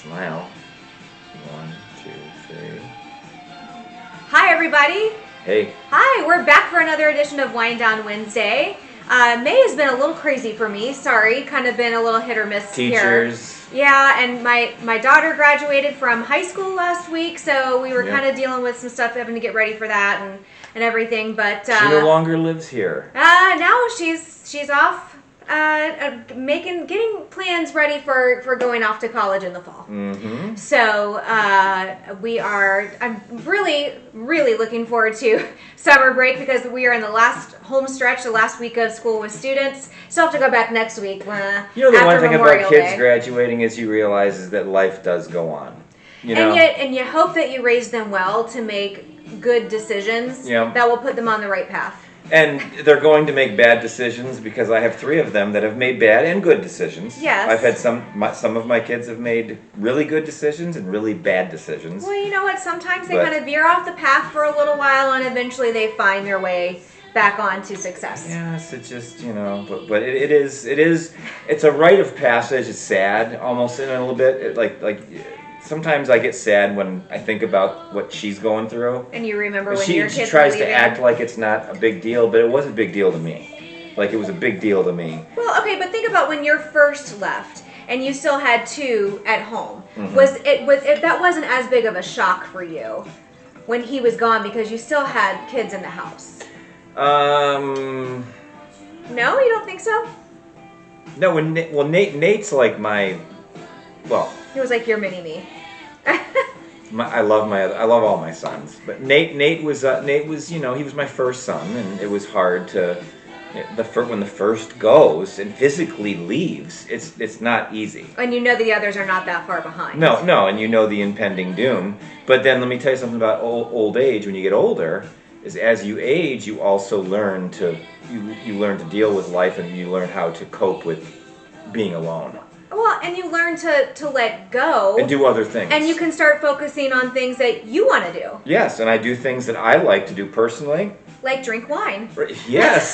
Smile. 1, 2, 3. Hi, everybody. Hey. Hi, we're back for another edition of Wind Down Wednesday. May has been a little crazy for me. Sorry, kind of been a little hit or miss Teachers. here. Yeah, and my daughter graduated from high school last week, so we were kind of dealing with some stuff, having to get ready for that and everything. But she no longer lives here. Now she's off. Getting plans ready for going off to college in the fall. Mm-hmm. So I'm really looking forward to summer break because we are in the last home stretch, the last week of school with students. Still have to go back next week. You know, the one thing Memorial about kids Day. graduating is you realize is that life does go on. You know? And you hope that you raise them well to make good decisions that will put them on the right path. And they're going to make bad decisions because I have 3 of them that have made bad and good decisions. Yes. I've had some of my kids have made really good decisions and really bad decisions. Well, you know what? Sometimes they kind of veer off the path for a little while, and eventually they find their way back onto success. Yes, it's just, but it's a rite of passage. It's sad, almost in a little bit. Sometimes I get sad when I think about what she's going through. And you remember when she your kids tries were to leaving? act like it's not a big deal, but it was a big deal to me. Like, it was a big deal to me. Well, okay, but think about when you're first left and you still had 2 at home. Mm-hmm. That wasn't as big of a shock for you when he was gone because you still had kids in the house? No, you don't think so? No, Nate's like He was like your mini-me. I love all my sons, but Nate was he was my first son, and it was hard to when the first goes and physically leaves. It's not easy. And the others are not that far behind. No, and the impending doom. But then let me tell you something about old age. When you get older, is as you age, you also learn to learn to deal with life, and you learn how to cope with being alone. Well, and you learn to let go. And do other things. And you can start focusing on things that you want to do. Yes, and I do things that I like to do personally. Like drink wine. Yes.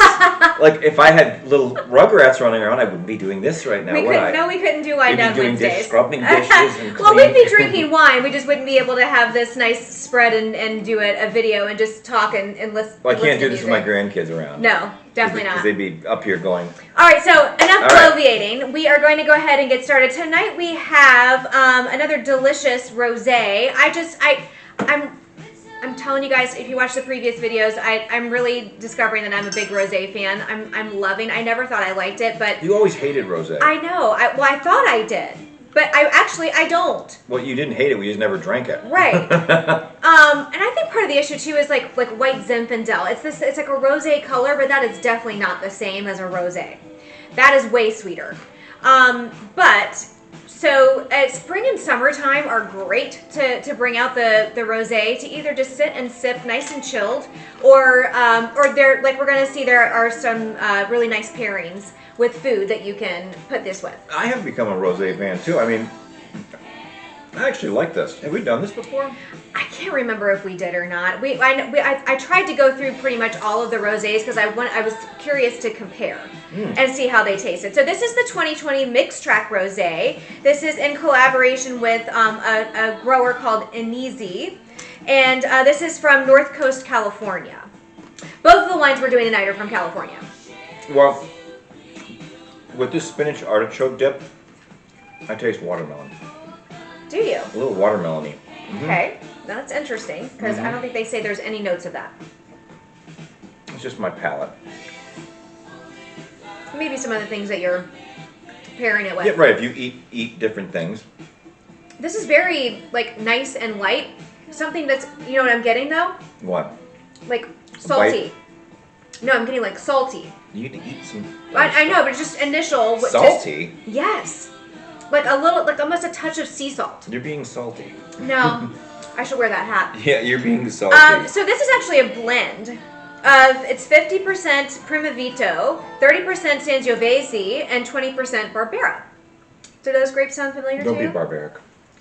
Like if I had little rugrats running around, I wouldn't be doing this right now, would I? No, we couldn't do Wind Down Wednesdays. Scrubbing dishes and Well, we'd be drinking wine. We just wouldn't be able to have this nice spread and do a video and just talk and listen. Well, I can't do this with my grandkids around. No, definitely not. Because they'd be up here going. All right, so enough bloviating. We are going to go ahead and get started. Tonight we have another delicious rosé. I'm telling you guys, if you watch the previous videos, I'm really discovering that I'm a big rosé fan. I'm loving. I never thought I liked it, but you always hated rosé. I know. I thought I did, but I don't. Well, you didn't hate it. We just never drank it. Right. And I think part of the issue too is like white Zinfandel. It's like a rosé color, but that is definitely not the same as a rosé. That is way sweeter. So spring and summertime are great to bring out the rosé to either just sit and sip nice and chilled, or there, like we're gonna see, there are some really nice pairings with food that you can put this with. I have become a rosé fan too. I mean, I actually like this. Have we done this before? I can't remember if we did or not. I tried to go through pretty much all of the rosés because I was curious to compare and see how they tasted. So this is the 2020 Mixed Track Rosé. This is in collaboration with a grower called Inizi, and this is from North Coast, California. Both of the wines we're doing tonight are from California. Well, with this spinach artichoke dip, I taste watermelon. Do you? A little watermelon-y. Mm-hmm. Okay, that's interesting because I don't think they say there's any notes of that. It's just my palate. Maybe some other things that you're pairing it with. Yeah, right. If you eat different things. This is very nice and light. Something that's, you know what I'm getting though? What? Like salty. Bite? No, I'm getting like salty. You need to eat some. I know, but just initial. Salty? Yes. Like a little, like almost a touch of sea salt. You're being salty. No, I should wear that hat. Yeah, you're being salty. So this is actually a blend of, it's 50% Primavito, 30% Sangiovese, and 20% Barbera. Do those grapes sound familiar to you? Don't be barbaric.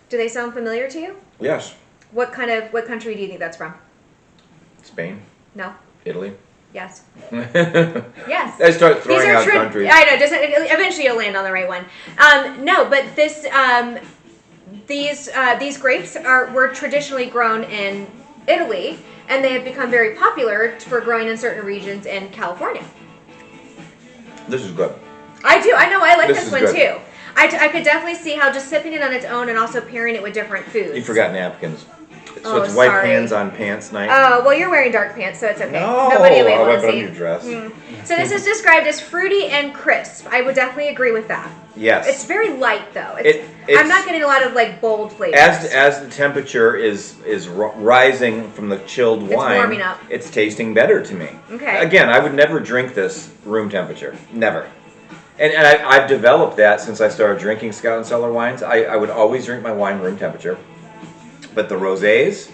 Do they sound familiar to you? Yes. What country do you think that's from? Spain. No. Italy. Yes. Yes. Yes. I start throwing out countries. I know. Eventually, you'll land on the right one. No, but these grapes were traditionally grown in Italy, and they have become very popular for growing in certain regions in California. This is good. I know. I like this one good. too. I could definitely see how just sipping it on its own and also pairing it with different foods. You forgot napkins. So Oh, it's white sorry. pants on pants night. Oh, well, you're wearing dark pants, so it's okay. No, Nobody will be I'll able wipe to it see. on your dress. So this is described as fruity and crisp. I would definitely agree with that. Yes. It's very light, though. It's I'm not getting a lot of like bold flavors. As the temperature is rising from the chilled wine, warming up. It's tasting better to me. Okay. Again, I would never drink this room temperature. Never. And I've developed that since I started drinking Scout and Cellar wines. I would always drink my wine room temperature. But the rosés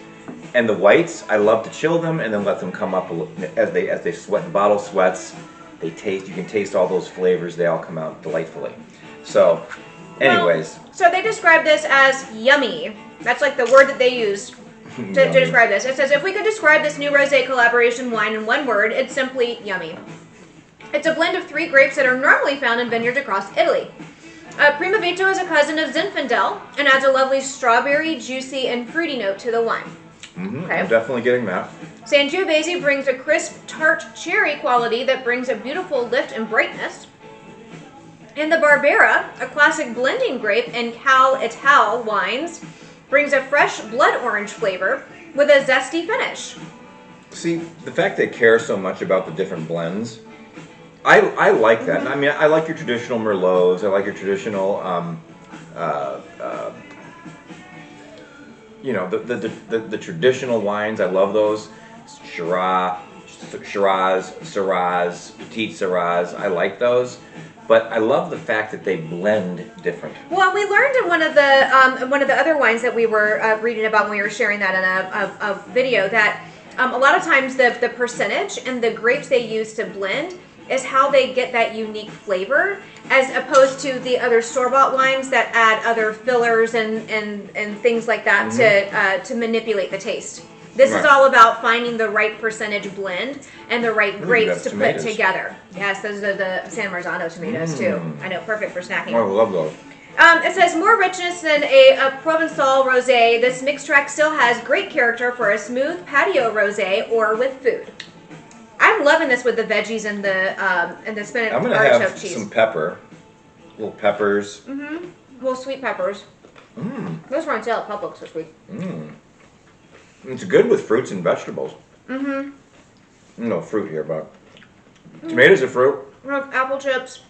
and the whites, I love to chill them and then let them come up as they sweat. The bottle sweats. They taste. You can taste all those flavors. They all come out delightfully. So, anyways. Well, so they describe this as yummy. That's like the word that they use to describe this. It says, if we could describe this new rosé collaboration wine in one word, it's simply yummy. It's a blend of 3 grapes that are normally found in vineyards across Italy. Primavito is a cousin of Zinfandel and adds a lovely strawberry, juicy, and fruity note to the wine. Okay. I'm definitely getting that. Sangiovese brings a crisp, tart cherry quality that brings a beautiful lift and brightness. And the Barbera, a classic blending grape in Cal Ital wines, brings a fresh blood orange flavor with a zesty finish. See, the fact they care so much about the different blends, I like that. I mean, I like your traditional Merlots. I like your traditional, the traditional wines. I love those. Shiraz, Syrahs, Petite Syrahs. I like those. But I love the fact that they blend different. Well, we learned in one of the other wines that we were reading about when we were sharing that in a video that a lot of times the percentage and the grapes they use to blend is how they get that unique flavor, as opposed to the other store-bought wines that add other fillers and things like that to manipulate the taste. This is all about finding the right percentage blend and the right grapes to put together. Yes, those are the San Marzano tomatoes too. I know, perfect for snacking. Oh, I love those. It says, more richness than a Provençal rosé, this mixed track still has great character for a smooth patio rosé or with food. I'm loving this with the veggies and the spinach I'm gonna artichoke have cheese. some pepper, little peppers. Little sweet peppers. Those were on sale at Publix this week. It's good with fruits and vegetables. No fruit here, but tomatoes are fruit. I have apple chips.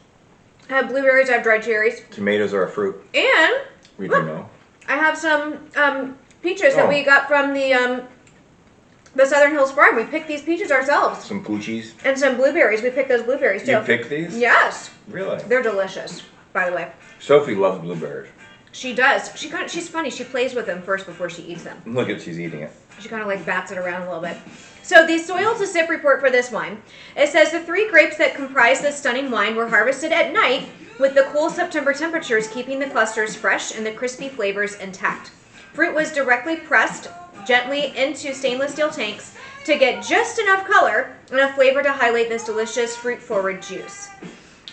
I have blueberries. I have dried cherries. Tomatoes are a fruit. And We do know. I have some peaches that we got from the Southern Hills Farm. We picked these peaches ourselves. Some poochies. And some blueberries. We picked those blueberries too. You picked these? Yes. Really? They're delicious, by the way. Sophie loves blueberries. She does. She's funny. She plays with them first before she eats them. Look at, she's eating it. She kind of like bats it around a little bit. So the soil to sip report for this wine. It says the 3 grapes that comprise this stunning wine were harvested at night with the cool September temperatures keeping the clusters fresh and the crispy flavors intact. Fruit was directly pressed gently into stainless steel tanks to get just enough color and a flavor to highlight this delicious fruit-forward juice.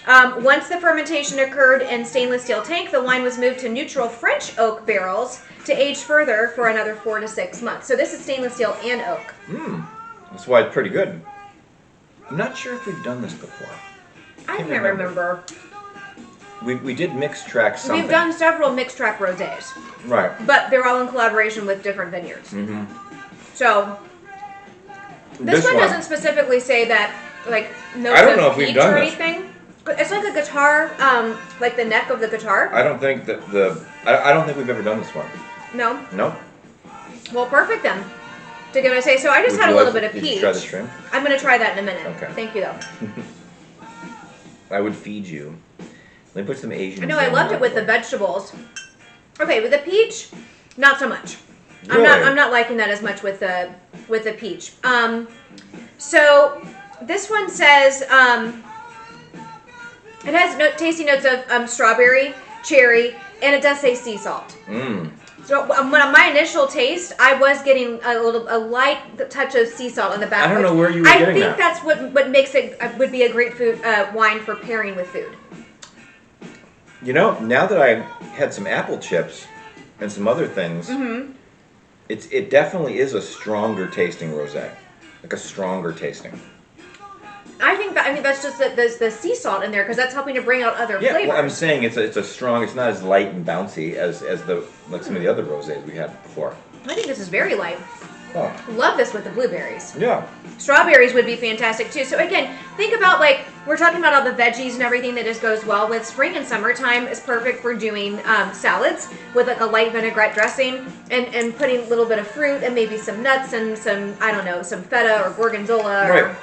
Once the fermentation occurred in stainless steel tank, the wine was moved to neutral French oak barrels to age further for another 4 to 6 months. So this is stainless steel and oak. That's why it's pretty good. I'm not sure if we've done this before. I can't remember. We did mix track something. We've done several mixed track rosés. Right. But they're all in collaboration with different vineyards. So this one doesn't specifically say that, like, notes of peach or anything. But it's like a guitar, like the neck of the guitar. I don't think that I don't think we've ever done this one. No? No. Well, perfect then. To give it a say. So I just had a little bit of peach. Did you try the shrimp? I'm going to try that in a minute. Okay. Thank you, though. I would feed you. Let me put some Asian. I know, I loved it with the vegetables. Okay, with the peach, not so much. Really? I'm not liking that as much with the peach. So this one says it has tasty notes of strawberry, cherry, and it does say sea salt. So when my initial taste, I was getting a light touch of sea salt on the back. I don't know where you were getting that. I think that's what makes it would be a great food wine for pairing with food. You know, now that I had some apple chips, and some other things, it definitely is a stronger tasting rosé, like a stronger tasting. I think that's just the sea salt in there because that's helping to bring out other flavors. Well, I'm saying it's a strong. It's not as light and bouncy as some of the other rosés we had before. I think this is very light. Oh. Love this with the blueberries. Yeah. Strawberries would be fantastic too. So again, think about like we're talking about all the veggies and everything that just goes well with spring and summertime is perfect for doing salads with like a light vinaigrette dressing and putting a little bit of fruit and maybe some nuts and some some feta or gorgonzola. Right.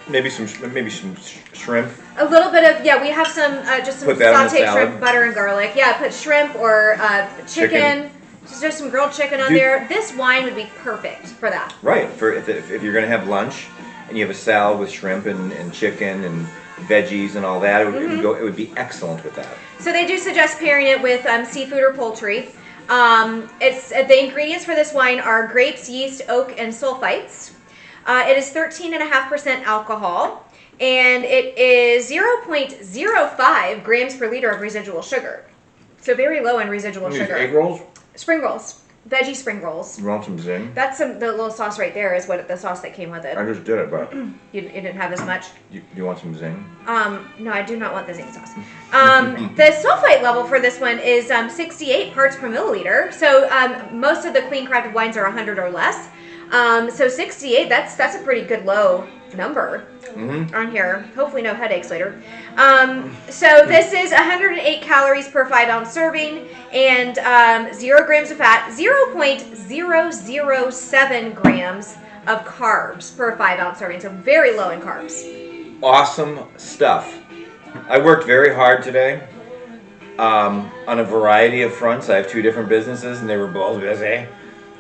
Maybe some shrimp. A little bit of we have some just some sauteed shrimp, butter and garlic. Yeah, put shrimp or chicken. Just some grilled chicken on there. This wine would be perfect for that. Right. For if you're going to have lunch and you have a salad with shrimp and chicken and veggies and all that, it would be excellent with that. So they do suggest pairing it with seafood or poultry. It's the ingredients for this wine are grapes, yeast, oak, and sulfites. It is 13.5% alcohol, and it is 0.05 grams per liter of residual sugar. So very low in residual sugar. Egg rolls? Spring rolls. Veggie spring rolls. You want some zing? That's the little sauce right there is what the sauce that came with it. I just did it, but... you didn't have as much? You want some zing? No, I do not want the zing sauce. The sulfite level for this one is 68 parts per milliliter. So most of the clean crafted wines are 100 or less. So 68, that's a pretty good low number on here. Hopefully no headaches later. So this is 108 calories per 5-ounce serving and 0 grams of fat, 0.007 grams of carbs per 5-ounce serving. So very low in carbs. Awesome stuff. I worked very hard today on a variety of fronts. I have 2 different businesses and they were both busy.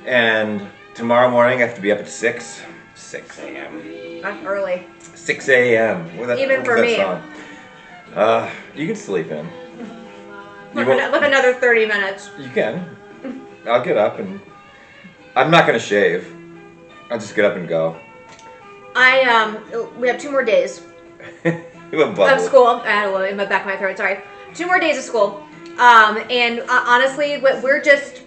And tomorrow morning I have to be up at 6 a.m. That's early. 6 a.m. Even for me. You can sleep in. Look, another 30 minutes. You can. I'll get up and I'm not going to shave. I'll just get up and go. We have 2 more days of school. I had a little in the back of my throat. Sorry. 2 more days of school. And honestly, we're just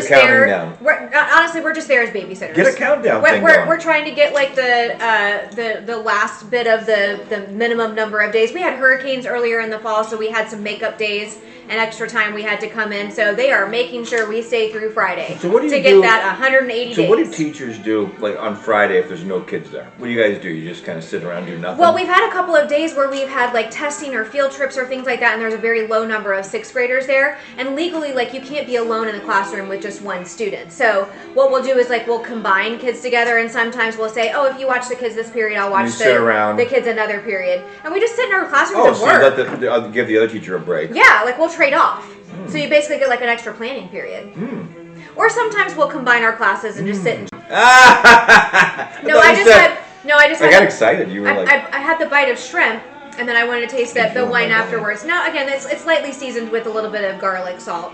there. Down. We're just there as babysitters. Get a countdown thing going. We're trying to get like the last bit of the minimum number of days. We had hurricanes earlier in the fall, so we had some makeup days and extra time we had to come in. So they are making sure we stay through Friday get that 180 days. So what do teachers do like on Friday if there's no kids there? What do you guys do? You just kind of sit around and do nothing? Well, we've had a couple of days where we've had like testing or field trips or things like that, and there's a very low number of 6th graders there. And legally, like you can't be alone in a classroom with just one student. So what we'll do is like we'll combine kids together, and sometimes we'll say, oh, if you watch the kids this period, I'll watch the kids another period, and we just sit in our classrooms and work. So you give the other teacher a break. Yeah, like we'll trade off. So you basically get like an extra planning period. Or sometimes we'll combine our classes and just sit and. I got excited. You were I had the bite of shrimp, and then I wanted to taste the wine afterwards. Now again, it's lightly seasoned with a little bit of garlic, salt.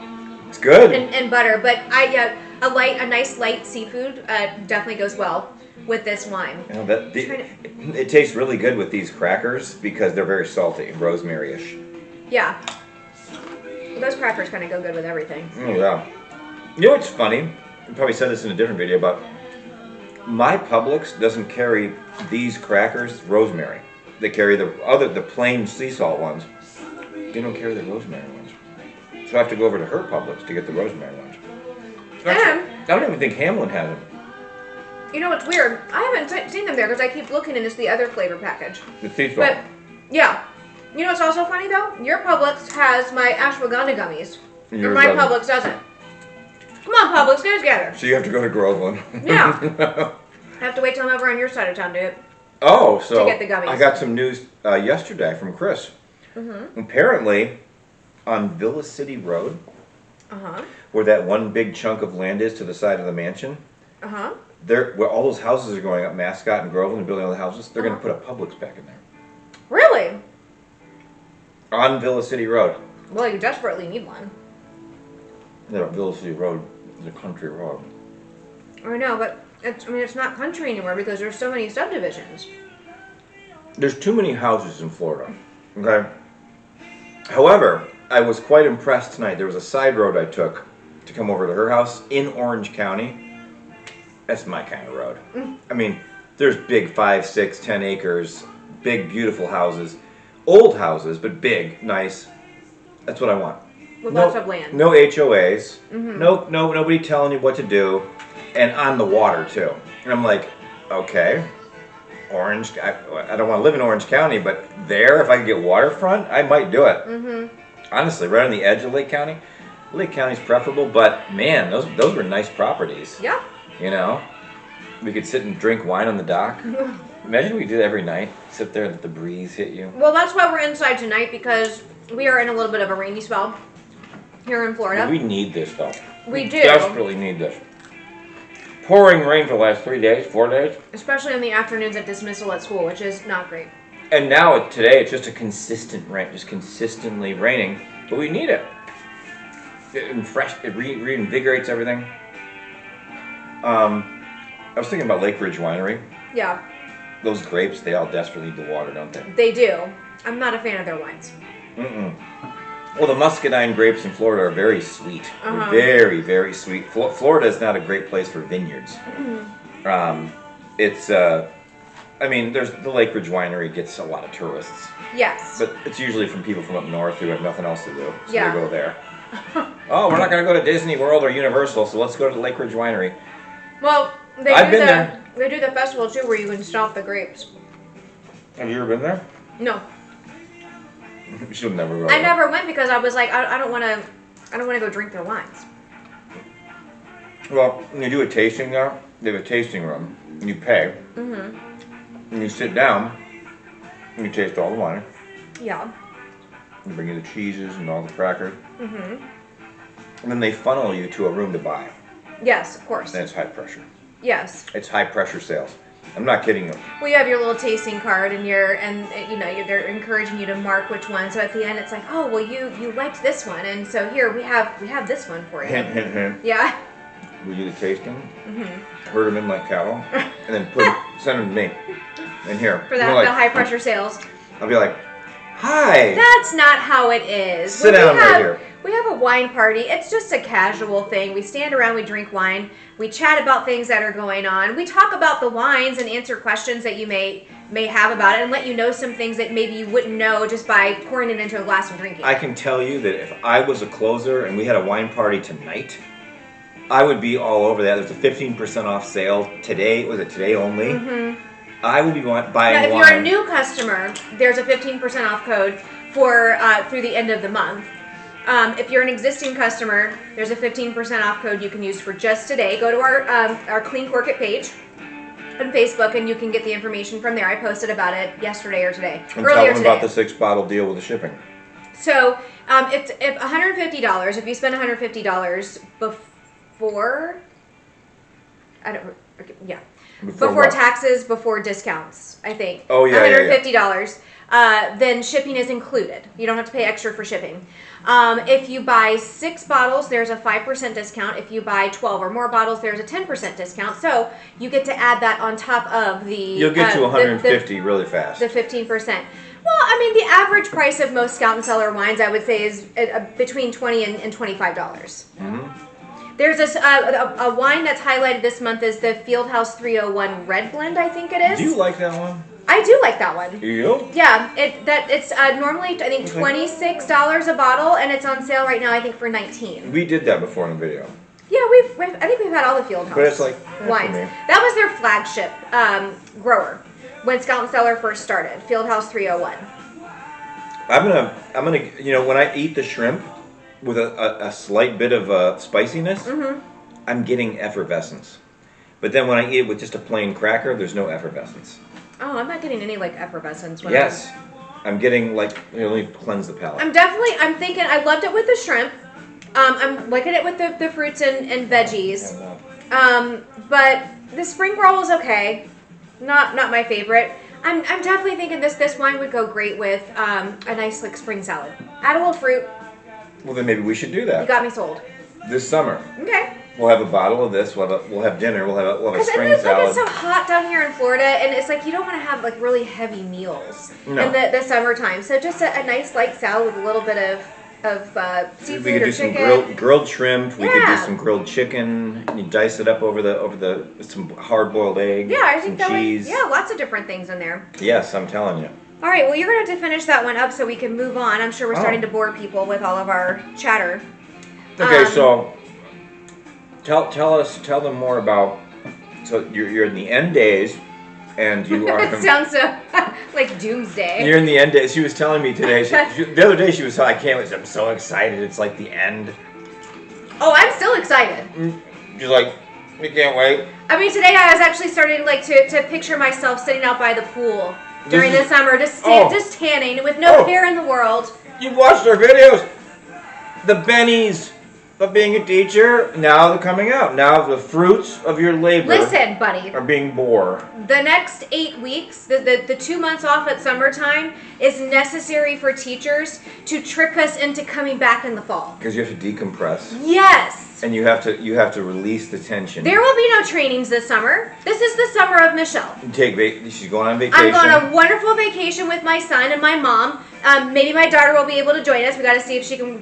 It's good. And butter, but a nice light seafood definitely goes well with this wine. You know, it tastes really good with these crackers because they're very salty, rosemary-ish. Yeah. Those crackers kind of go good with everything. Oh, yeah. You know what's funny? I probably said this in a different video, but my Publix doesn't carry these crackers rosemary. They carry the plain sea salt ones. They don't carry the rosemary ones. So I have to go over to her Publix to get the rosemary ones. I don't even think Hamlin has them. You know what's weird? I haven't seen them there because I keep looking and it's the other flavor package. The sea salt. But, yeah. You know what's also funny though? Your Publix has my ashwagandha gummies. And my Publix doesn't. Come on, Publix, get it together. So you have to go to Groveland. Yeah. I have to wait till I'm over on your side of town to get the gummies. I got some news yesterday from Chris. Apparently, on Villa City Road, where that one big chunk of land is to the side of the mansion, where all those houses are going up, Mascot and Groveland, and building all the houses, they're going to put a Publix back in there. Really? On Villa City Road. Well, you desperately need one. Yeah, Villa City Road is a country road. I know, but it's not country anymore because there's so many subdivisions. There's too many houses in Florida. Okay. However, I was quite impressed tonight. There was a side road I took to come over to her house in Orange County. That's my kind of road. I mean, there's big 5, 6, 10 acres, big, beautiful houses. Old houses, but big, nice. That's what I want. With lots of land. No HOAs. Nobody telling you what to do. And on the water, too. And I'm like, okay, Orange, I don't want to live in Orange County, but there, if I could get waterfront, I might do it. Honestly, right on the edge of Lake County. Lake County's preferable, but man, those were nice properties. Yeah. You know? We could sit and drink wine on the dock. Imagine we did that every night. Sit there and let the breeze hit you. Well, that's why we're inside tonight, because we are in a little bit of a rainy spell here in Florida. We need this, though. We do. Desperately need this. Pouring rain for the last 3 days, 4 days. Especially in the afternoons at dismissal at school, which is not great. And now, today, it's just a consistent rain, just consistently raining. But we need it. It reinvigorates everything. I was thinking about Lake Ridge Winery. Yeah. Those grapes, they all desperately need the water, don't they? They do. I'm not a fan of their wines. Well, the muscadine grapes in Florida are very sweet. They're very, very sweet. Florida is not a great place for vineyards. I mean, there's the Lake Ridge Winery gets a lot of tourists. Yes. But it's usually from people from up north who have nothing else to do. So Yeah. they go there. Oh, we're not going to go to Disney World or Universal, so let's go to the Lake Ridge Winery. Well, I've been there. They do the festival too, where you can stomp the grapes. Have you ever been there? No. You should never go. I never went because I was like, I don't want to go drink their wines. Well, when you do a tasting there, they have a tasting room, and you pay, and you sit down, and you taste all the wine. Yeah. They bring you the cheeses and all the crackers. And then they funnel you to a room to buy. Yes, of course. And it's high pressure. Yes. It's high pressure sales. I'm not kidding you. Well, you have your little tasting card, and they're encouraging you to mark which one. So at the end, it's like, oh, well, you liked this one, and so here we have this one for you. Hint, hint, hint. Yeah. We do the tasting, herd them in like cattle, and then send them to me. And here. For that, the high pressure sales. I'll be like, hi. That's not how it is. Sit down right here. We have a wine party. It's just a casual thing. We stand around, we drink wine, we chat about things that are going on. We talk about the wines and answer questions that you may have about it, and let you know some things that maybe you wouldn't know just by pouring it into a glass and drinking. I can tell you that if I was a closer and we had a wine party tonight, I would be all over that. There's a 15% off sale today. Was it today only? I would be buying wine. Now, if you're a new customer, there's a 15% off code for through the end of the month. If you're an existing customer, there's a 15% off code you can use for just today. Go to our Clean Cork It page on Facebook, and you can get the information from there. I posted about it yesterday or today. And earlier tell them about the 6-bottle deal with the shipping. So if $150, if you spend $150 before, before taxes, before discounts, I think. Oh yeah, $150. Then shipping is included. You don't have to pay extra for shipping. If you buy 6 bottles, there's a 5% discount. If you buy 12 or more bottles, there's a 10% discount. So you get to add that on top of the... You'll get to 150 really fast. The 15%. Well, I mean, the average price of most Scout and Cellar wines, I would say, is between $20 and $25. There's a wine that's highlighted this month is the Fieldhouse 301 Red Blend, I think it is. Do you like that one? I do like that one. Do you? Yeah, it's normally I think $26 a bottle, and it's on sale right now. I think for $19. We did that before in the video. Yeah, I think we've had all the Fieldhouse. But it's like wines. That was their flagship grower when Scout and Cellar first started. Fieldhouse 301. I'm gonna when I eat the shrimp with a slight bit of spiciness, I'm getting effervescence. But then when I eat it with just a plain cracker, there's no effervescence. Oh, I'm not getting any like effervescence. Yes, I'm getting like let me cleanse the palate. I'm thinking I loved it with the shrimp. I'm liking it with the fruits and veggies. But the spring roll is okay. Not my favorite. I'm definitely thinking this wine would go great with a nice like spring salad. Add a little fruit. Well, then maybe we should do that. You got me sold. This summer. Okay. We'll have a bottle of this. We'll have dinner. We'll have a spring it's salad. Like it's so hot down here in Florida, and it's like you don't want to have like really heavy meals in the summertime. So just a nice light salad with a little bit of seafood We could or do chicken. some grilled shrimp. We could do Yeah. some grilled chicken. You dice it up over the with some hard boiled egg. Yeah, I think some that cheese. would, yeah, lots of different things in there. Yes, I'm telling you. All right, well, you're going to have to finish that one up so we can move on. I'm sure we're starting Oh. to bore people with all of our chatter. Okay, so tell them more about. So you're in the end days, and you are. It sounds so like doomsday. You're in the end days. She was telling me today. The other day she was. I can't wait. I'm so excited. It's like the end. Oh, I'm still excited. She's like, we can't wait. I mean, today I was actually starting like to picture myself sitting out by the pool during the summer, just tanning with no care in the world. You've watched our videos. The bennies of being a teacher, now they're coming out. Now the fruits of your labor Listen, buddy. are being bore. The next 8 weeks, the 2 months off at summertime, is necessary for teachers to trick us into coming back in the fall. Because you have to decompress. Yes. And you have to release the tension. There will be no trainings this summer. This is the summer of Michelle. She's going on vacation. I'm going on a wonderful vacation with my son and my mom. Maybe my daughter will be able to join us. We got to see if she can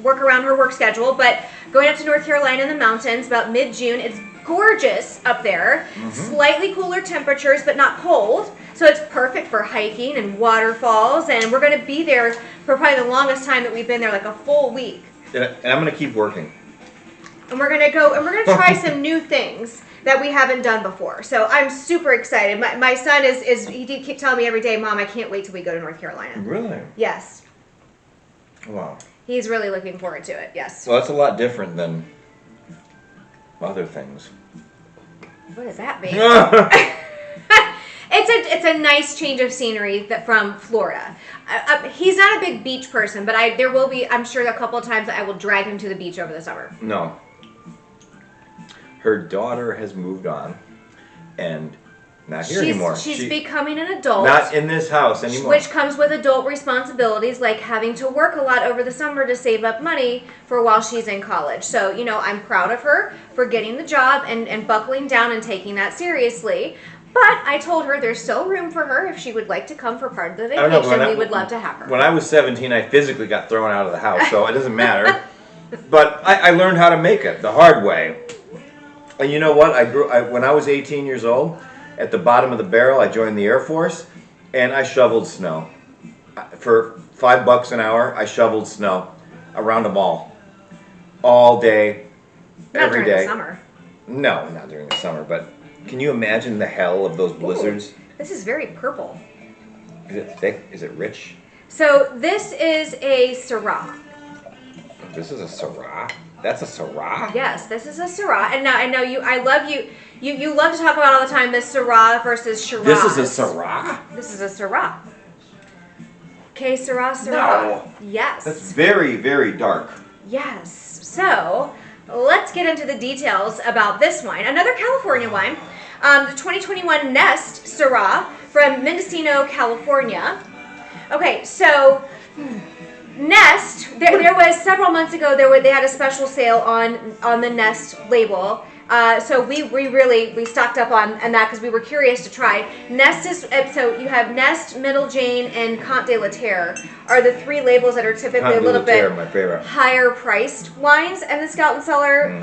work around her work schedule. But going up to North Carolina in the mountains about mid-June. It's gorgeous up there. Slightly cooler temperatures, but not cold. So it's perfect for hiking and waterfalls. And we're going to be there for probably the longest time that we've been there, like a full week. And I'm going to keep working. And we're gonna go and we're gonna try some new things that we haven't done before. So I'm super excited. My son is he did keep telling me every day, Mom, I can't wait till we go to North Carolina. Really? Yes. Wow. He's really looking forward to it. Yes. Well, that's a lot different than other things. What does that mean? It's a nice change of scenery from Florida. He's not a big beach person, but there will be, I'm sure, a couple of times that I will drag him to the beach over the summer. No. Her daughter has moved on and not here anymore. She's becoming an adult. Not in this house anymore. Which comes with adult responsibilities like having to work a lot over the summer to save up money for while she's in college. So, I'm proud of her for getting the job and buckling down and taking that seriously. But I told her there's still room for her if she would like to come for part of the vacation. We would love to have her. When I was 17, I physically got thrown out of the house, so it doesn't matter. But I learned how to make it the hard way. And you know what? When I was 18 years old, at the bottom of the barrel, I joined the Air Force, and I shoveled snow. For $5 an hour, I shoveled snow around a mall. All day, every day. Not during the summer. No, not during the summer, but can you imagine the hell of those blizzards? Ooh, this is very purple. Is it thick? Is it rich? So this is a Syrah. This is a Syrah? That's a Syrah? Yes, this is a Syrah. And now I know I love you. You love to talk about all the time this Syrah versus Shiraz. This is a Syrah? This is a Syrah. Okay, Syrah. No. Yes. That's very, very dark. Yes. So let's get into the details about this wine. Another California wine. The 2021 Nest Syrah from Mendocino, California. Okay, so Nest, there was several months ago, they had a special sale on the Nest label. So we stocked up on that because we were curious to try. Nest is, so you have Nest, Middle Jane, and Comte de la Terre are the three labels that are typically a little bit my favorite. higher priced wines in the Scout and Cellar.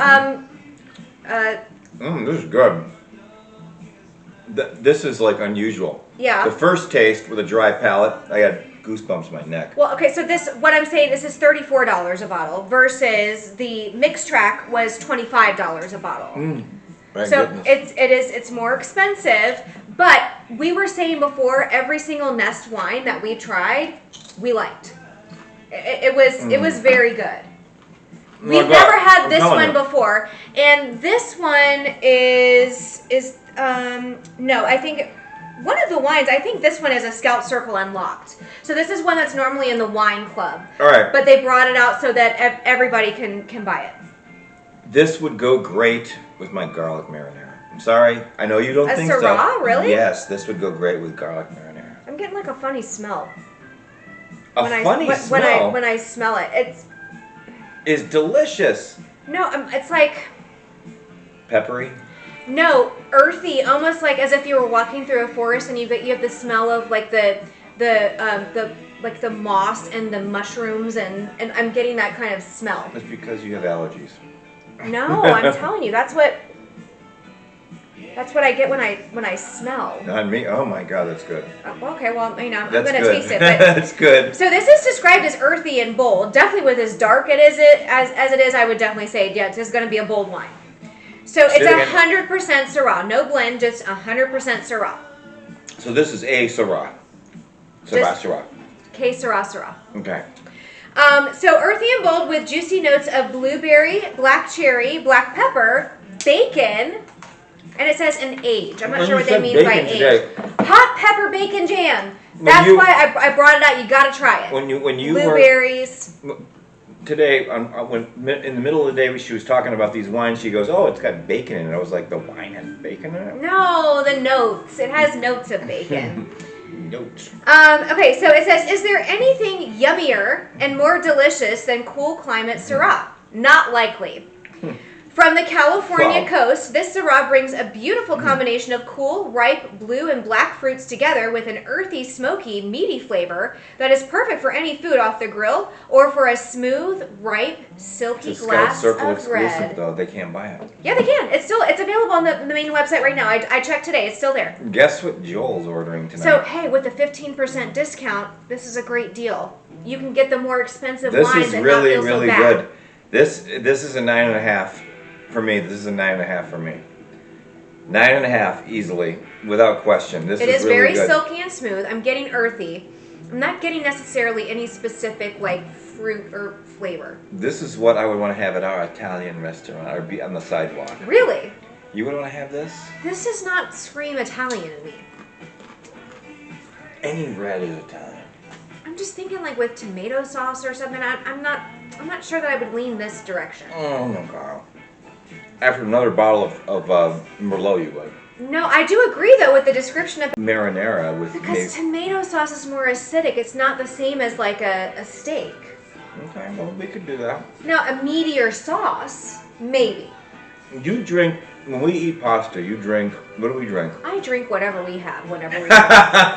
This is good. This is like unusual. Yeah. The first taste with a dry palate, I got goosebumps in my neck. Well, okay, so what I'm saying, this is $34 a bottle versus the mix track was $25 a bottle. So goodness. it's more expensive, but we were saying before, every single Nest wine that we tried, we liked. It was very good. We've never had this one before, and this one is no, I think one of the wines, I think this one is a Scout Circle Unlocked. So this is one that's normally in the wine club. All right. But they brought it out so that everybody can buy it. This would go great with my garlic marinara. I'm sorry, I know you don't think so. A Syrah, really? Yes, this would go great with garlic marinara. I'm getting like a funny smell. When I smell it, it's delicious. No, it's like Peppery. No, earthy, almost like as if you were walking through a forest and you have the smell of like the like the moss and the mushrooms, and I'm getting that kind of smell. That's because you have allergies. No, I'm telling you, that's what I get when I smell. Not me. Oh my God, that's good. Okay, well, you know, I'm That's gonna good. taste it. But That's good. so this is described as earthy and bold. Definitely with as dark as it is, I would definitely say, yeah, this is going to be a bold wine. So Say it's it again. 100% Syrah, no blend, just 100% Syrah. So this is a Syrah. Syrah. K Syrah. Okay. So earthy and bold with juicy notes of blueberry, black cherry, black pepper, bacon, and it says an age. I'm not When sure you what that said means by bacon age. today- Hot pepper bacon jam. That's why I brought it out. You got to try it. When you Blueberries. today, when in the middle of the day, she was talking about these wines. She goes, "Oh, it's got bacon in it." I was like, "The wine has bacon in it?" No, the notes. It has notes of bacon. Notes. Okay, so it says, is there anything yummier and more delicious than cool climate Syrah? Not likely. From the California Wow. coast, this Syrah brings a beautiful combination of cool, ripe, blue, and black fruits together with an earthy, smoky, meaty flavor that is perfect for any food off the grill or for a smooth, ripe, silky It's got a glass Circle of exclusive red. though. They can't buy it. Yeah, they can. It's available on the main website right now. I checked today. It's still there. Guess what Joel's ordering tonight? So, hey, with a 15% discount, this is a great deal. You can get the more expensive This wines is and really, not feel really so bad. good. This is a 9.5 for me. This is a 9.5 for me. 9.5 easily, without question. This It is is really very good. silky and smooth. I'm getting earthy. I'm not getting necessarily any specific like fruit or flavor. This is what I would want to have at our Italian restaurant or be on the sidewalk. Really? You would want to have this? This does not scream Italian to me. Any red is Italian. I'm just thinking like with tomato sauce or something. I'm not sure that I would lean this direction. Oh no, Carl. After another bottle of Merlot, you would. No, I do agree though with the description of Marinara with because tomato sauce is more acidic. It's not the same as like a steak. Okay, well, we could do that. Now, a meatier sauce, maybe. You drink, when we eat pasta, you drink, what do we drink? I drink whatever we have, whenever we have.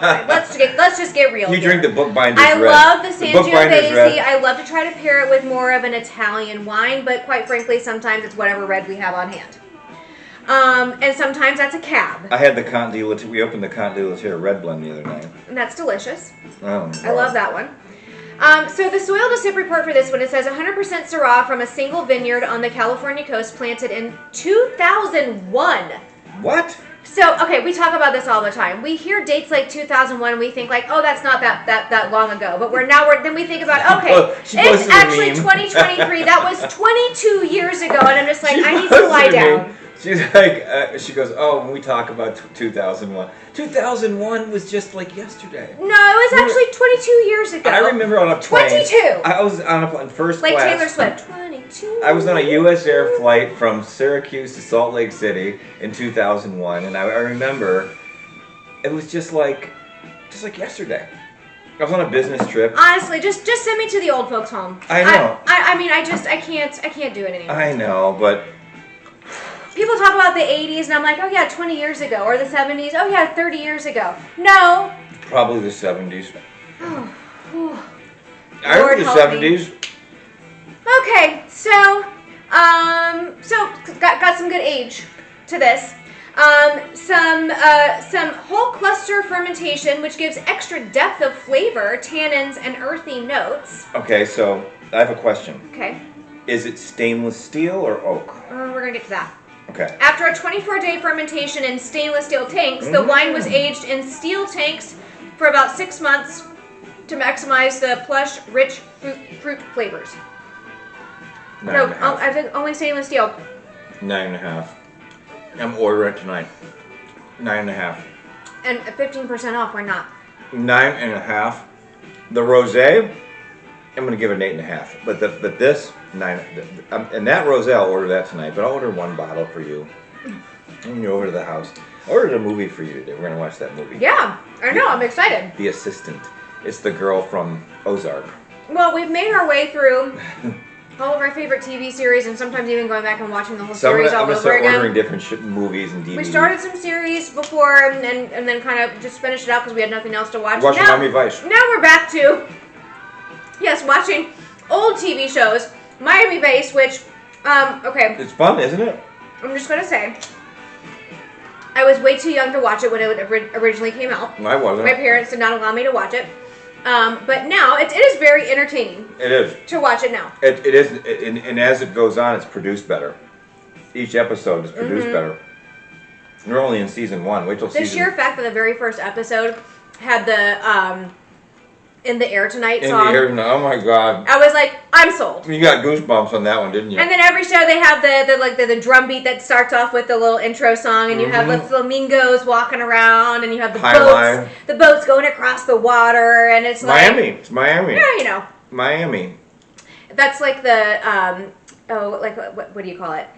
Right, let's just get real You here. drink the Bookbinder's I Red. love the Bookbinder's Red. Sangiovese. I love to try to pair it with more of an Italian wine, but quite frankly, sometimes it's whatever red we have on hand. And sometimes that's a cab, I had the Conte de Latere, we opened the Conte de Latere Red Blend the other night. and that's delicious. Oh, I love that one. So the soil to sip report for this one, it says 100% Syrah from a single vineyard on the California coast planted in 2001. What? So, okay, we talk about this all the time. We hear dates like 2001 and we think like, oh, that's not that long ago. But then we think about, okay, Well, she posted it's a actually meme. 2023. That was 22 years ago. And I'm just like, She I need to posted lie a meme. down. She's like, she goes, oh, when we talk about 2001. 2001 was just like yesterday. No, it was actually 22 years ago. I remember on a plane. 22. I was on a plane, first Like class. Taylor Swift. 22. I was on a U.S. Air flight from Syracuse to Salt Lake City in 2001, and I remember it was just like yesterday. I was on a business trip. Honestly, just send me to the old folks' home. I know. I mean, I can't do it anymore. I know, but People talk about the 80s, and I'm like, oh yeah, 20 years ago. Or the 70s, oh yeah, 30 years ago. No. probably the 70s. Whew. I Lord remember the help me. 70s. Okay, so got some good age to this. Some whole cluster fermentation, which gives extra depth of flavor, tannins, and earthy notes. Okay, so I have a question. Okay, Is it stainless steel or oak? we're gonna get to that. Okay. After a 24-day fermentation in stainless steel tanks, the wine was aged in steel tanks for about 6 months to maximize the plush, rich fruit flavors. No, 9.5. I think only stainless steel. 9.5. I'm ordering it tonight. 9.5. And at 15% off, why not? 9.5. The rosé, I'm gonna give it an 8.5. But this 9. And that rosé, I'll order that tonight. But I'll order one bottle for you when you're over to the house. I ordered a movie for you today. We're gonna watch that movie. Yeah, I know. I'm excited. The Assistant. It's the girl from Ozark. Well, we've made our way through all of our favorite TV series, and sometimes even going back and watching the whole So series all I'm gonna over start again. ordering different movies and DVDs. We started some series before, and then kind of just finished it out because we had nothing else to watch. Watching Miami Vice. Now we're back to, yes, watching old TV shows. Miami Vice, which, okay. It's fun, isn't it? I'm just going to say, I was way too young to watch it when it originally came out. I wasn't. My parents did not allow me to watch it. But now, it is very entertaining. It is. To watch it now. It is, and as it goes on, it's produced better. Each episode is produced better. We're only in season 1. Wait till The season... sheer fact that the very first episode had the, In the Air Tonight In song. the Air Tonight, oh my God. I was like, I'm sold. You got goosebumps on that one, didn't you? And then every show they have the drum beat that starts off with the little intro song, and you have the flamingos walking around, and you have the boats going across the water, and it's like Miami. It's Miami. Yeah, you know. Miami. That's like the what do you call it?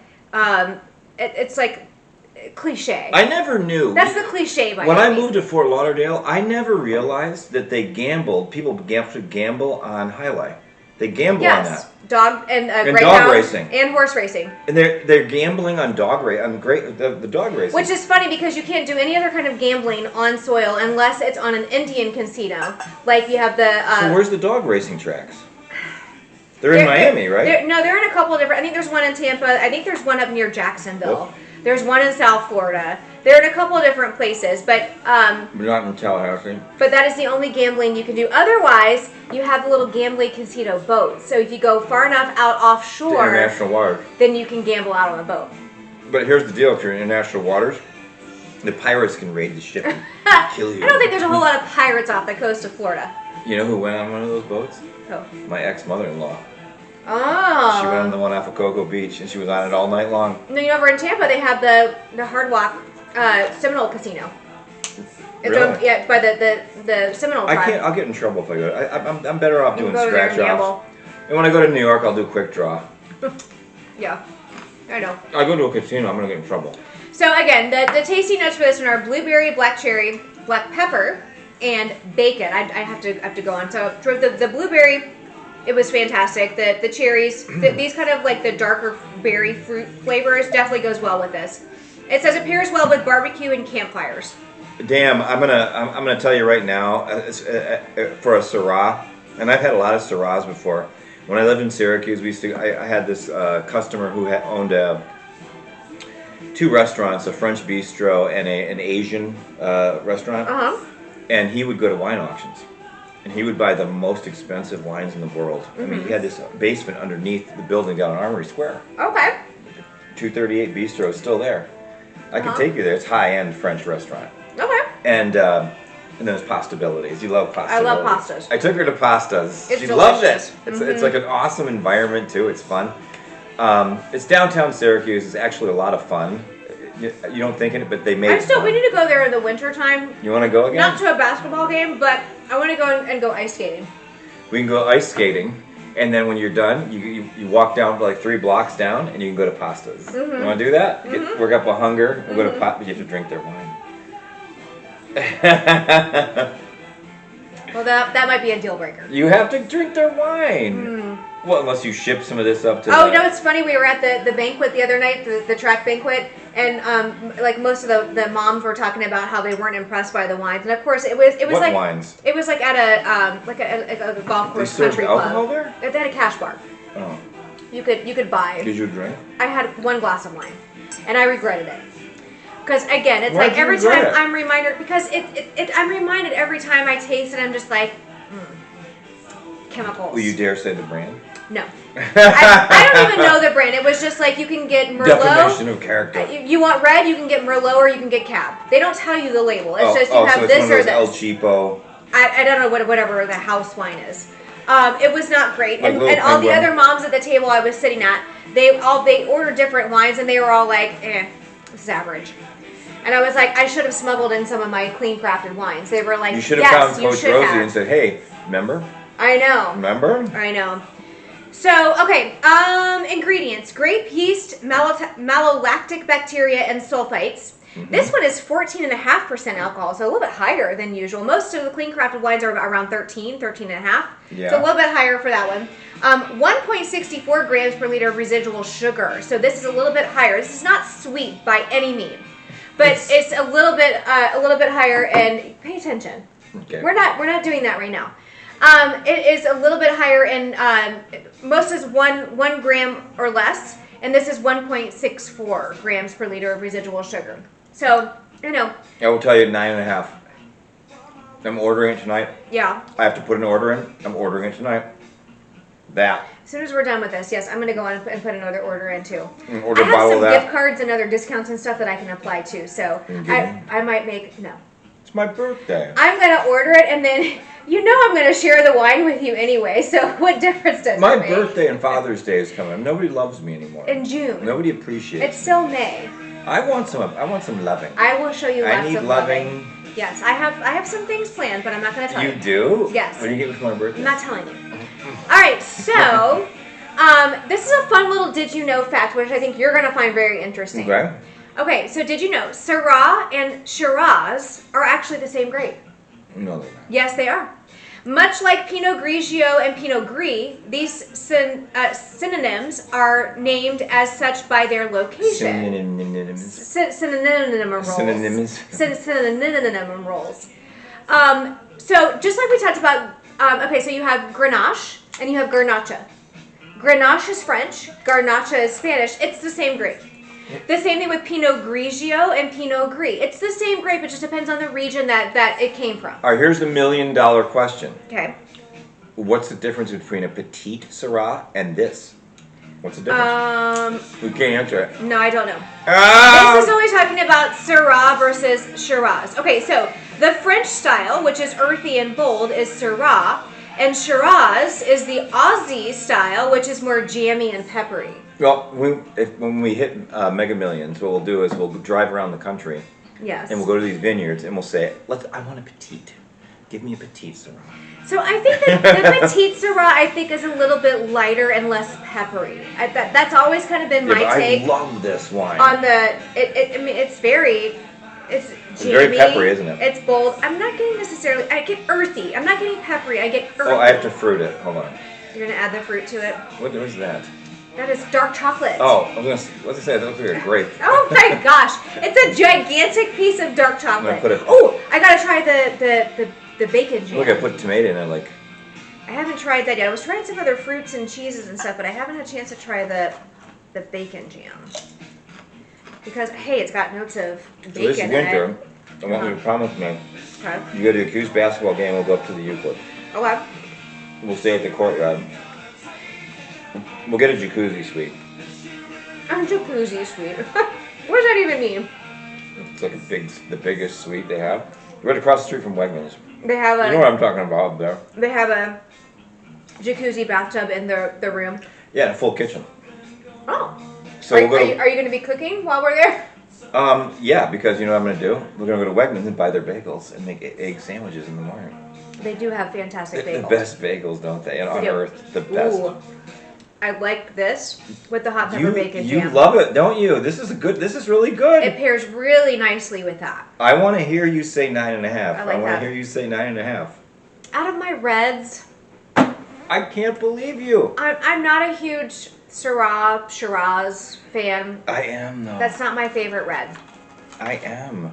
It's like cliche. I never knew. That's the cliche. When I moved to Fort Lauderdale, I never realized that they gambled. People gamble on High Life. They gamble on that. Dog and dog racing and horse racing. And they're gambling on the dog racing. Which is funny because you can't do any other kind of gambling on soil unless it's on an Indian casino. Like you have the. So where's the dog racing tracks? They're in Miami, right? They're in a couple of different. I think there's one in Tampa. I think there's one up near Jacksonville. Yep. There's one in South Florida. They're in a couple of different places, but we're not in Tallahassee. But that is the only gambling you can do. Otherwise, you have the little gambling casino boats. So if you go far enough out offshore, to international waters, then you can gamble out on a boat. But here's the deal: if you're in international waters, the pirates can raid the ship and kill you. I don't think there's a whole lot of pirates off the coast of Florida. You know who went on one of those boats? Who? My ex-mother-in-law. Oh. She went on the one off of Cocoa Beach, and she was on it all night long. No, over in Tampa, they have the Hard Rock Seminole Casino. It's really? Yeah, by the Seminole tribe. I'll get in trouble if I go. I'm better off doing scratch offs. And when I go to New York, I'll do quick draw. Yeah, I know. I go to a casino, I'm gonna get in trouble. So again, the tasty notes for this one are blueberry, black cherry, black pepper, and bacon. I have to go on. So for the blueberry, it was fantastic. The cherries, these kind of like the darker berry fruit flavors definitely goes well with this. It says it pairs well with barbecue and campfires. Damn, I'm gonna tell you right now, for a Syrah, and I've had a lot of Syrahs before. When I lived in Syracuse, I had this customer who owned 2 restaurants, a French bistro and an Asian restaurant. And he would go to wine auctions. And he would buy the most expensive wines in the world. I mean, he had this basement underneath the building down on Armory Square. Okay. 238 Bistro is still there. I can take you there. It's high-end French restaurant. Okay. And then there's Pastabilities. You love Pastabilities. I love pastas. I took her to Pastas. It's she delicious. loved it. It's like an awesome environment too. It's fun. It's downtown Syracuse. It's actually a lot of fun. You don't think it, but they made it fun. We need to go there in the winter time. You want to go again? Not to a basketball game, but I want to go and go ice skating. We can go ice skating, and then when you're done, you walk down like 3 blocks down, and you can go to Pastas. You want to do that? Work up a hunger, and go to but you have to drink their wine. Well, that might be a deal breaker. You have to drink their wine. Well, unless you ship some of this up to. It's funny. We were at the banquet the other night, the track banquet, and like most of the moms were talking about how they weren't impressed by the wines, and of course it was what like wines? It was like at a golf course country club. Alcohol there? They had a cash bar. Oh. You could buy. Did you drink? I had 1 glass of wine, and I regretted it. Because again, it's Why'd like you every regret time it? I'm reminded, because I'm reminded every time I taste it, I'm just like, chemicals. Will you dare say the brand? No. I don't even know the brand. It was just like you can get Merlot. Definition of character. You want red, you can get Merlot or you can get Cab. They don't tell you the label. It's just you have so it's this one of or those this. El Cheapo. I don't know whatever the house wine is. It was not great. Like and all the other moms at the table I was sitting at, they ordered different wines and they were all like, this is average. And I was like, I should have smuggled in some of my clean crafted wines. They were like, You should have found Coach Rosie and said, hey, remember? I know. Remember? I know. So, okay, ingredients: grape yeast, malolactic bacteria, and sulfites. This one is 14.5% alcohol, so a little bit higher than usual. Most of the clean crafted wines are around 13.5. Yeah. So a little bit higher for that one. 1.64 grams per liter of residual sugar. So this is a little bit higher. This is not sweet by any means, but it's a little bit higher. And pay attention. Okay. We're not doing that right now. It is a little bit higher in most is one gram or less, and this is 1.64 grams per liter of residual sugar. So, you know. I will tell you 9.5. I'm ordering it tonight. Yeah. I have to put an order in. I'm ordering it tonight. That. As soon as we're done with this, yes, I'm going to go on and put another order in too. Order I a bottle have of some that. gift cards and other discounts and stuff that I can apply to, so I might make, no. It's my birthday. I'm going to order it, and then, you know I'm going to share the wine with you anyway, so what difference does My it make? birthday and Father's Day is coming. Nobody loves me anymore. In June. Nobody appreciates It's still May. I want some loving. I will show you lots I need of loving. Yes, I have some things planned, but I'm not going to tell you. You do? Yes. What do you get me for my birthday? I'm not telling you. All right, so this is a fun little did you know fact, which I think you're going to find very interesting. Okay. Okay, so did you know Syrah and Shiraz are actually the same grape? No, they're not. Yes, they are. Much like Pinot Grigio and Pinot Gris, these synonyms are named as such by their location. Synonyms. Synonym rolls. Synonyms. Synonym rolls. So just like we talked about, okay, so you have Grenache and you have Garnacha. Grenache is French, Garnacha is Spanish. It's the same grape. The same thing with Pinot Grigio and Pinot Gris. It's the same grape. It just depends on the region that it came from. All right, here's the $1 million question. Okay. What's the difference between a petite Syrah and this? What's the difference? We can't answer it. No, I don't know. This is only talking about Syrah versus Shiraz. Okay, so the French style, which is earthy and bold, is Syrah, and Shiraz is the Aussie style, which is more jammy and peppery. Well, when we hit Mega Millions, what we'll do is we'll drive around the country. Yes. And we'll go to these vineyards and we'll say, I want a petite. Give me a petite Syrah. So I think that the petite Syrah, I think, is a little bit lighter and less peppery. That's always kind of been my take. I love this wine. On the, I mean, it's very jammy. It's very peppery, isn't it? It's bold. I'm not getting necessarily, I get earthy. I'm not getting peppery. I get earthy. Oh, I have to fruit it. Hold on. You're going to add the fruit to it? What is that? That is dark chocolate. Oh, I was going to say, that looks like a grape. Oh my gosh. It's a gigantic piece of dark chocolate. Put it, oh, I got to try the bacon jam. Look, I put tomato in it, I haven't tried that yet. I was trying some other fruits and cheeses and stuff, but I haven't had a chance to try the bacon jam. Because, hey, it's got notes of bacon so this winter, in it. I want you to promise me, Okay. you go to a Goose basketball game, we'll go up to the Euclid. Okay. We'll stay at the courtyard. We'll get a jacuzzi suite. A jacuzzi suite. What does that even mean? It's like the biggest suite they have. Right across the street from Wegmans. They have You know what I'm talking about up there. They have a jacuzzi bathtub in the room. Yeah, and a full kitchen. Oh. So are you going to be cooking while we're there? Yeah, because you know what I'm going to do? We're going to go to Wegmans and buy their bagels and make egg sandwiches in the morning. They do have fantastic bagels. The best bagels, don't they? And on earth, the best. Ooh. I like this with the hot pepper bacon jam. You love it, don't you? This is really good. It pairs really nicely with that. I want to hear you say 9.5. I want to hear you say 9.5. Out of my reds, I can't believe you. I'm not a huge Syrah, Shiraz fan. I am, though. That's not my favorite red. I am.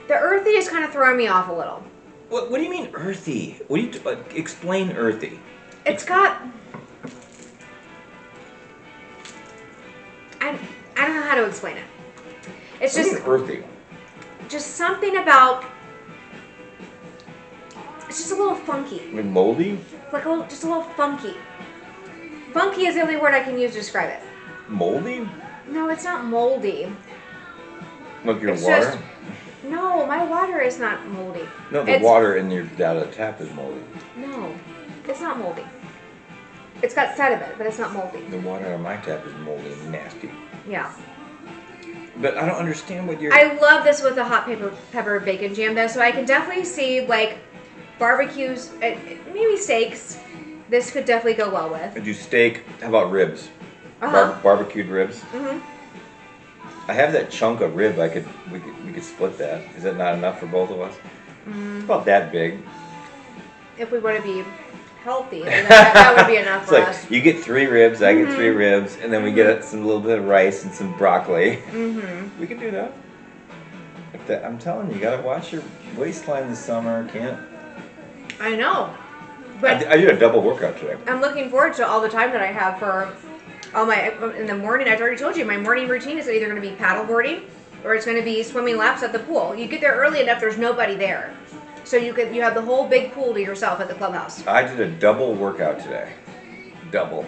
The earthy is kind of throwing me off a little. What do you mean earthy? What do you explain earthy? It's got... I don't know how to explain it. It's just earthy. Just something about. It's just a little funky. Like moldy? Like just a little funky. Funky is the only word I can use to describe it. Moldy? No, it's not moldy. Like your it's water? Just, no, my water is not moldy. No, the water in your out of the tap is moldy. No, it's not moldy. It's got sediment, but it's not moldy. The water on my tap is moldy and nasty. Yeah. But I don't understand what you're... I love this with the hot pepper bacon jam, though, so I can definitely see, like, barbecues, maybe steaks, This could definitely go well with. I do steak. How about ribs? Uh-huh. Barbecued ribs. Mm-hmm. I have that chunk of rib. We could split that. Is that not enough for both of us? It's about that big. If we want to be healthy, then that would be enough It's for like us. you get 3 ribs, I get 3 ribs, and then we get some little bit of rice and some broccoli. Mm-hmm. We could do that. I'm telling you, you gotta watch your waistline this summer. Can't. I know. But I did a double workout today. I'm looking forward to all the time that I have for all my in the morning. I've already told you my morning routine is either going to be paddleboarding or it's going to be swimming laps at the pool. You get there early enough, there's nobody there, so you have the whole big pool to yourself at the clubhouse. I did a double workout today. Double.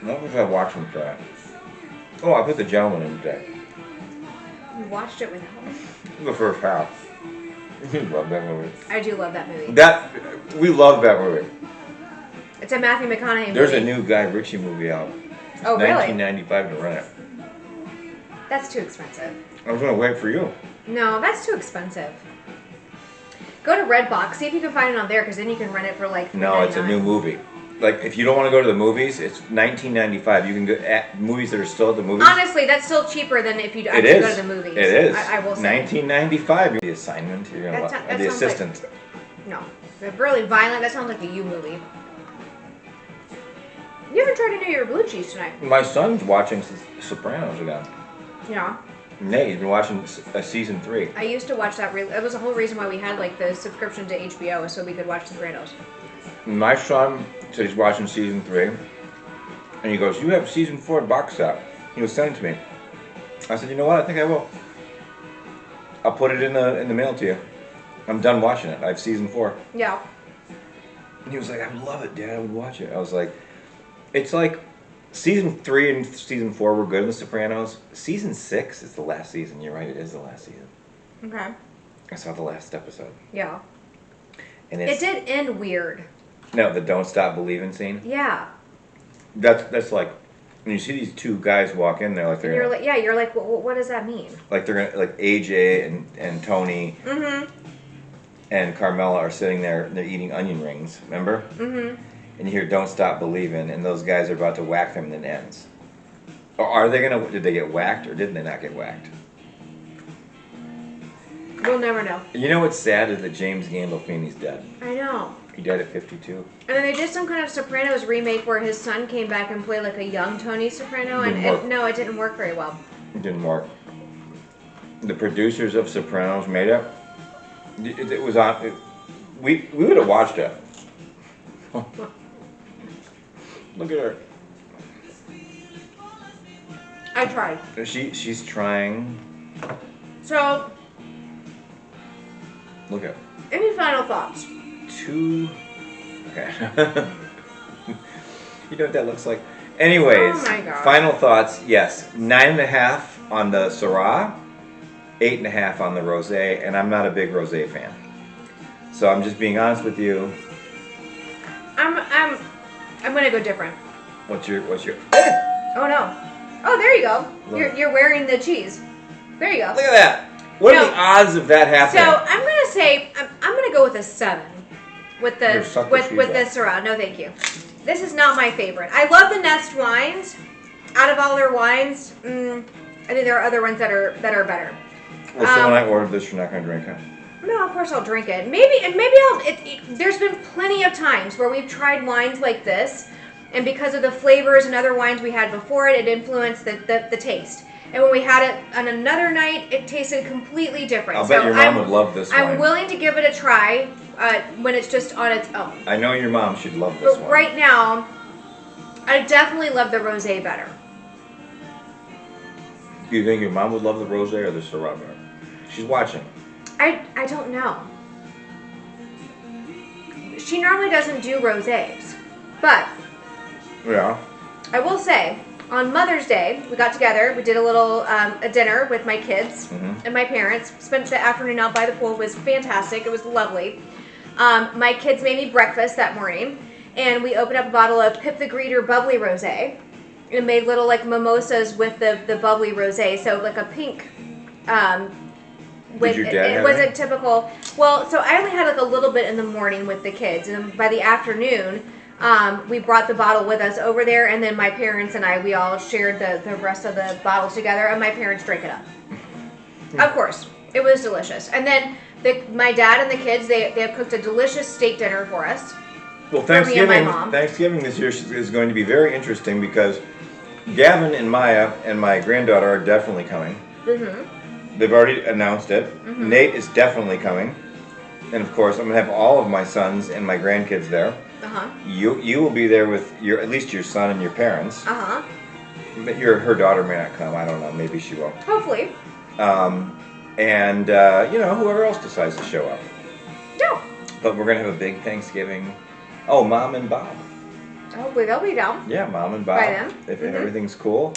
What was I watching today? Oh, I put The Gentleman in today. You watched it without me. The first half. You love that movie. I do love that movie. We love that movie. It's a Matthew McConaughey movie. There's a new Guy Ritchie movie out. Oh, really? 1995 to rent it. That's too expensive. I was gonna wait for you. No, that's too expensive. Go to Redbox, see if you can find it on there, because then you can rent it for like No, it's a new movie. Like, if you don't want to go to the movies, it's 1995. You can go at movies that are still at the movies. Honestly, that's still cheaper than if you It actually is. go to the movies. It is. I will say. 1995. The assignment. You're gonna That the sounds like- assistant. No. They're really violent. That sounds like a you movie. You haven't tried any of your blue cheese tonight. My son's watching Sopranos again. Yeah. Nate, he's been watching season 3. I used to watch that. That was the whole reason why we had like the subscription to HBO, was so we could watch Sopranos. My son said he's watching season 3, and he goes, "You have season 4 box set." He was sending it to me. I said, "You know what? I think I will. I'll put it in the mail to you. I'm done watching it. I have season 4." Yeah. And he was like, "I would love it, Dad. I would watch it." I was like, "It's like season 3 and season 4 were good in The Sopranos. Season 6 is the last season. You're right. It is the last season. Okay. I saw the last episode, Yeah. and It did end weird. No, the "Don't Stop Believing" scene. Yeah. That's like when you see these 2 guys walk in there, like they're You're gonna, like, yeah. You're like, what does that mean? like they're gonna, like AJ and Tony Mm-hmm. and Carmela are sitting there and they're eating onion rings. Remember? Mm-hmm. And you hear "Don't Stop Believing," and those guys are about to whack them, and then it ends. Or are they gonna? Did they get whacked, or did they not get whacked? We'll never know. You know what's sad is that James Gandolfini's dead. I know. He died at 52. And then they did some kind of Sopranos remake where his son came back and played like a young Tony Soprano, and Didn't work. no, it didn't work very well. It didn't work. The producers of Sopranos made it. It was on. We would have watched it. Look at her. I tried. She's trying. So, Look at any final thoughts? 2. Okay. You know what that looks like. Anyways, Oh my God. final thoughts. Yes, 9.5 on the Syrah, 8.5 on the rosé, and I'm not a big rosé fan. So I'm just being honest with you. I'm gonna go different. What's your? Oh no. Oh, there you go. Look. You're wearing the cheese. There you go. Look at that. What No. are the odds of that happening? So I'm gonna say I'm gonna go with a 7 with the You're sucker with cheese the Syrah. No, thank you. This is not my favorite. I love the Nest wines. Out of all their wines, I think there are other ones that are better. Well, so when I ordered this, you're not gonna drink it. No, of course I'll drink it. Maybe I'll. There's been plenty of times where we've tried wines like this, and because of the flavors and other wines we had before it, it influenced the taste. And when we had it on another night, it tasted completely different. I'll bet your mom would love this I'm wine. willing to give it a try when it's just on its own. I know your mom should love this But one. right now, I definitely love the rosé better. Do you think your mom would love the rosé or the Syrah better? She's watching. I don't know. She normally doesn't do rosés, but Yeah. I will say, on Mother's Day, we got together. We did a little a dinner with my kids and my parents. Spent the afternoon out by the pool. It was fantastic. It was lovely. My kids made me breakfast that morning, and we opened up a bottle of Pip the Greeter bubbly rosé, and made little like mimosas with the bubbly rosé. So like a pink Did your dad it have wasn't any? typical. Well, so I only had like a little bit in the morning with the kids, and by the afternoon, we brought the bottle with us over there, and then my parents and we all shared the rest of the bottle together, and my parents drank it up. Of course, it was delicious. And then my dad and the kids, they have cooked a delicious steak dinner for us. Well, For me and my Thanksgiving mom. Thanksgiving this year is going to be very interesting because Gavin and Maya and my granddaughter are definitely coming. Mm-hmm. They've already announced it. Mm-hmm. Nate is definitely coming, and of course, I'm gonna have all of my sons and my grandkids there. Uh-huh. You will be there with at least your son and your parents. Uh-huh. But her daughter may not come. I don't know. Maybe she will. Hopefully. And whoever else decides to show up. No. But we're gonna have a big Thanksgiving. Oh, Mom and Bob. Hopefully they'll be down. Yeah, Mom and Bob. By then. If Mhm. everything's cool.